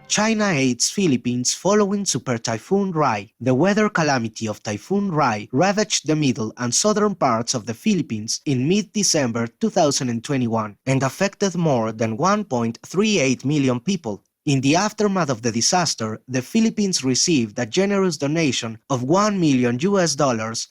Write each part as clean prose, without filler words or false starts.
China aids Philippines following Super Typhoon Rai. The weather calamity of Typhoon Rai ravaged the middle and southern parts of the Philippines in mid-December 2021 and affected more than 1.38 million people. In the aftermath of the disaster, the Philippines received a generous donation of $1 million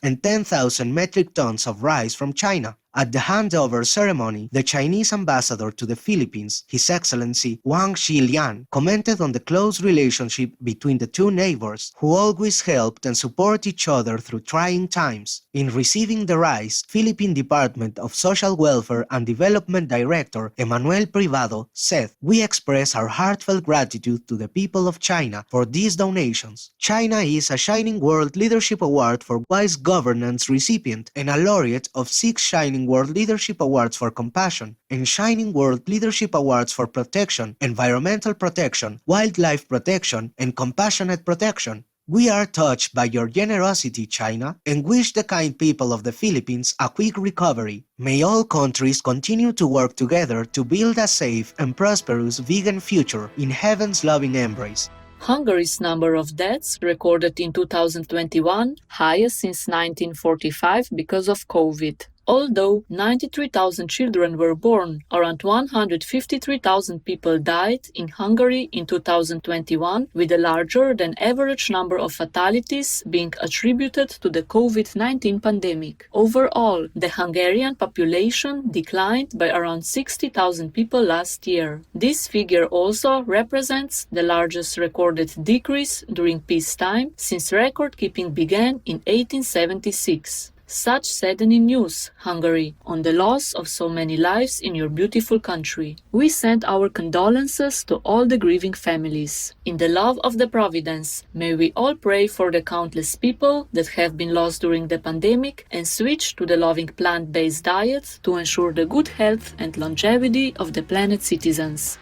and 10,000 metric tons of rice from China. At the handover ceremony, the Chinese ambassador to the Philippines, His Excellency Wang Xilian, commented on the close relationship between the two neighbors, who always helped and support each other through trying times. In receiving the rice, Philippine Department of Social Welfare and Development Director Emmanuel Privado said, "We express our heartfelt gratitude to the people of China for these donations. China is a Shining World Leadership Award for Wise Governance recipient and a laureate of 6 Shining World Leadership Awards for Compassion and Shining World Leadership Awards for Protection, Environmental Protection, Wildlife Protection, and Compassionate Protection. We are touched by your generosity, China, and wish the kind people of the Philippines a quick recovery. May all countries continue to work together to build a safe and prosperous vegan future in heaven's loving embrace." Hungary's number of deaths recorded in 2021, highest since 1945 because of COVID. Although 93,000 children were born, around 153,000 people died in Hungary in 2021, with a larger than average number of fatalities being attributed to the COVID-19 pandemic. Overall, the Hungarian population declined by around 60,000 people last year. This figure also represents the largest recorded decrease during peacetime since record-keeping began in 1876. Such saddening news, Hungary, on the loss of so many lives in your beautiful country. We send our condolences to all the grieving families. In the love of the Providence, may we all pray for the countless people that have been lost during the pandemic and switch to the loving plant-based diet to ensure the good health and longevity of the planet's citizens.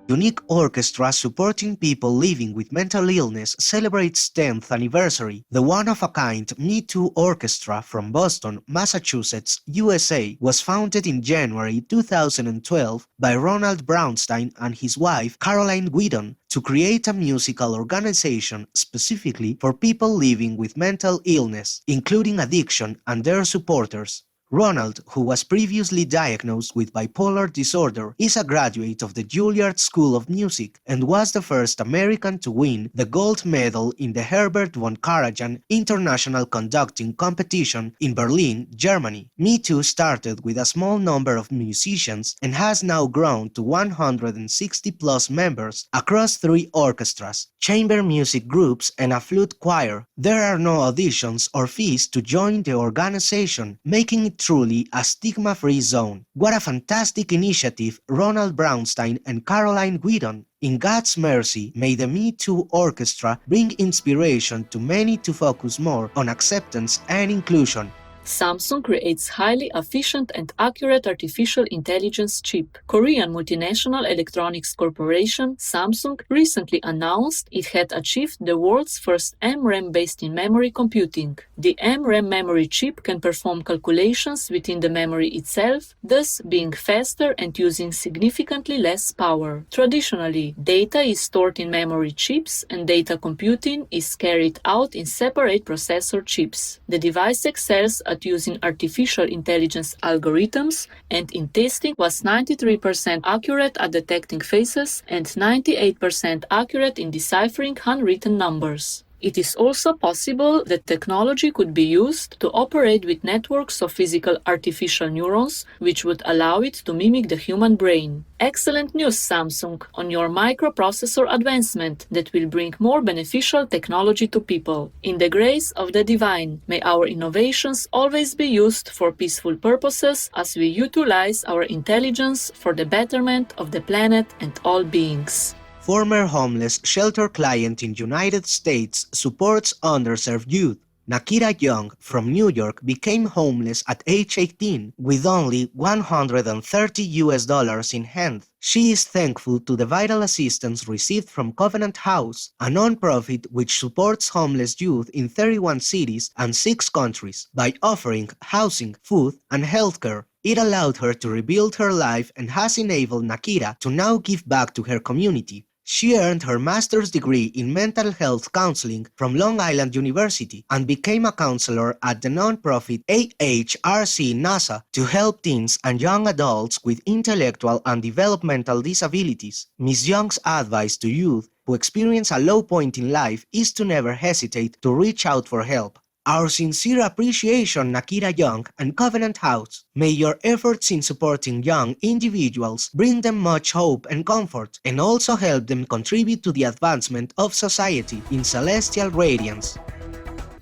Unique Orchestra supporting people living with mental illness celebrates 10th anniversary. The one-of-a-kind Me Too Orchestra from Boston, Massachusetts, USA was founded in January 2012 by Ronald Brownstein and his wife Caroline Whedon to create a musical organization specifically for people living with mental illness, including addiction, and their supporters. Ronald, who was previously diagnosed with bipolar disorder, is a graduate of the Juilliard School of Music and was the first American to win the gold medal in the Herbert von Karajan International Conducting Competition in Berlin, Germany. Me Too started with a small number of musicians and has now grown to 160-plus members across 3 orchestras, chamber music groups, and a flute choir. There are no auditions or fees to join the organization, making it truly a stigma-free zone. What a fantastic initiative, Ronald Brownstein and Caroline Whedon. In God's mercy, may the Me Too Orchestra bring inspiration to many to focus more on acceptance and inclusion. Samsung creates highly efficient and accurate artificial intelligence chip. Korean multinational electronics corporation Samsung recently announced it had achieved the world's first MRAM-based in-memory computing. The MRAM memory chip can perform calculations within the memory itself, thus being faster and using significantly less power. Traditionally, data is stored in memory chips and data computing is carried out in separate processor chips. The device excels at using artificial intelligence algorithms and in testing was 93% accurate at detecting faces and 98% accurate in deciphering handwritten numbers. It is also possible that technology could be used to operate with networks of physical artificial neurons, which would allow it to mimic the human brain. Excellent news, Samsung, on your microprocessor advancement that will bring more beneficial technology to people. In the grace of the divine, may our innovations always be used for peaceful purposes as we utilize our intelligence for the betterment of the planet and all beings. Former homeless shelter client in United States supports underserved youth. Nakira Young from New York became homeless at age 18 with only $130 in hand. She is thankful to the vital assistance received from Covenant House, a non-profit which supports homeless youth in 31 cities and 6 countries by offering housing, food, and healthcare. It allowed her to rebuild her life and has enabled Nakira to now give back to her community. She earned her master's degree in mental health counseling from Long Island University and became a counselor at the nonprofit AHRC NASA to help teens and young adults with intellectual and developmental disabilities. Ms. Young's advice to youth who experience a low point in life is to never hesitate to reach out for help. Our sincere appreciation, Nakira Young and Covenant House. May your efforts in supporting young individuals bring them much hope and comfort, and also help them contribute to the advancement of society in celestial radiance.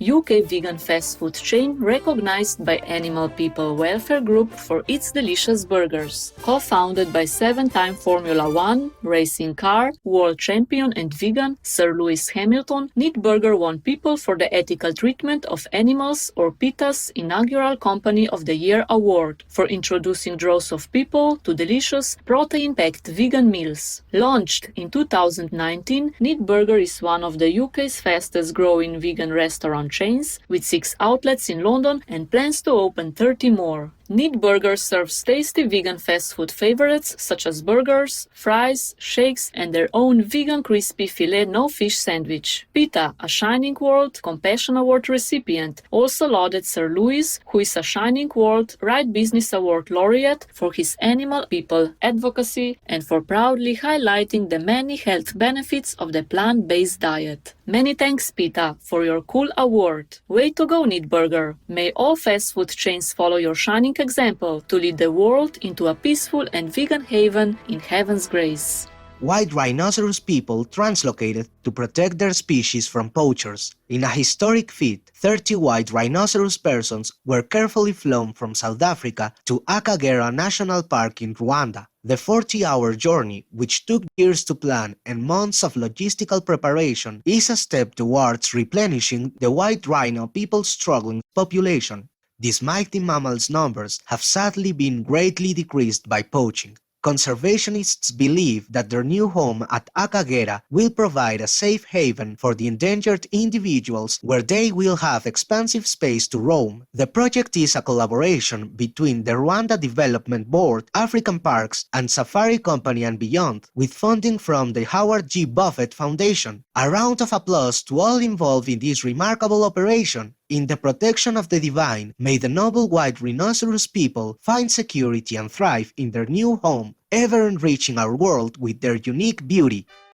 UK vegan fast food chain recognized by Animal People Welfare Group for its delicious burgers. Co-founded by 7-time Formula One racing car, world champion and vegan Sir Lewis Hamilton, Neat Burger won People for the Ethical Treatment of Animals or PETA's inaugural Company of the Year award for introducing droves of people to delicious, protein-packed vegan meals. Launched in 2019, Neat Burger is one of the UK's fastest growing vegan restaurant chains, with 6 outlets in London and plans to open 30 more. Neat Burger serves tasty vegan fast food favorites such as burgers, fries, shakes, and their own vegan crispy filet no-fish sandwich. PETA, a Shining World Compassion Award recipient, also lauded Sir Lewis, who is a Shining World Right Business Award laureate, for his animal people advocacy and for proudly highlighting the many health benefits of the plant-based diet. Many thanks, PETA, for your cool award. Way to go, Neat Burger. May all fast food chains follow your shining example to lead the world into a peaceful and vegan haven in heaven's grace. White rhinoceros people translocated to protect their species from poachers. In a historic feat, 30 white rhinoceros persons were carefully flown from South Africa to Akagera National Park in Rwanda. The 40-hour journey, which took years to plan and months of logistical preparation, is a step towards replenishing the white rhino people's struggling population. These mighty mammals' numbers have sadly been greatly decreased by poaching. Conservationists believe that their new home at Akagera will provide a safe haven for the endangered individuals where they will have expansive space to roam. The project is a collaboration between the Rwanda Development Board, African Parks, and Safari Company and Beyond, with funding from the Howard G. Buffett Foundation. A round of applause to all involved in this remarkable operation. In the protection of the divine, may the noble white rhinoceros people find security and thrive in their new home, ever enriching our world with their unique beauty.